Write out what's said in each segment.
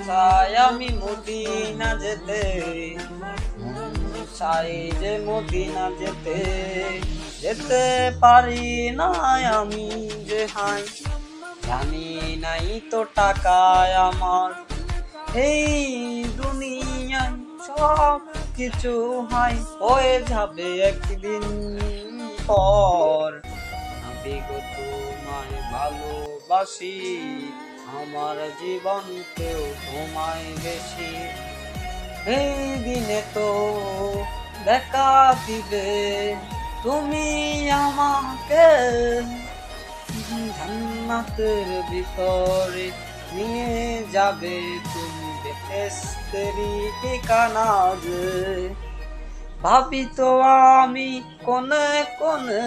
চাই আমি মদিনা যেতে, মন চাই যে মদিনা যেতে, যেতে পারি না আমি যে হাই, জানি নাই তো টাকায় আমার এই দুনিয়ায় সব কিছু হাই হয়ে যাবে একদিন পর। আমি গো তোমায় ভালোবাসি, আমার জীবনকেও তোমায় বেশি, এই দিনে তো দেখা দিবে তুমি আমাকে, জান্নাতের ভিতরে নিয়ে যাবে তুমি বেহেশতেরি ঠিকানা যে। ভাবি তো আমি কোনে কোনে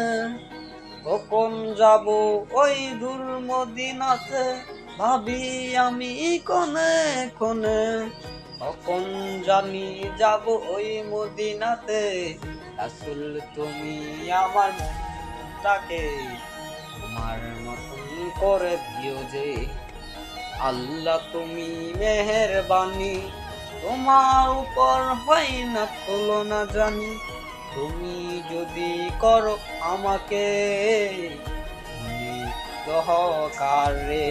কখন যাব ওই দূর মদিনাতে, ভাবি আমি কোনে কোনে কখন জানি যাব ওই মদিনাতে। রাসূল তুমি আমার মনটাকে তোমার মতন করে দিও যে, আল্লাহ তুমি মেহেরবানি, তোমার উপর হয় না তুলনা জানি, তুমি যদি করো আমাকে তুমি দহকারে,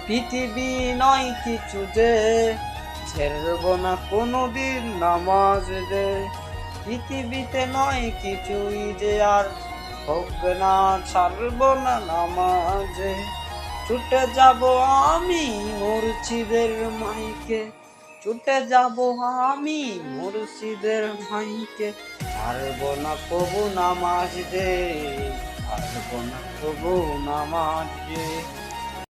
পৃথিবী নয় কিছু যে ছেড়ব না কোনোদিন নামাজ দে, পৃথিবীতে নয় কিছুই যে আর হোক না ছাড়ব না নামাজে, ছুটে যাব আমি মুর্শিদের মাইকে, ছুটে যাব আমি মুর্শিদের মাইকে, ছাড়ব না কবু নামাজ দে, ছাড়ব না কবু নামাজ দে।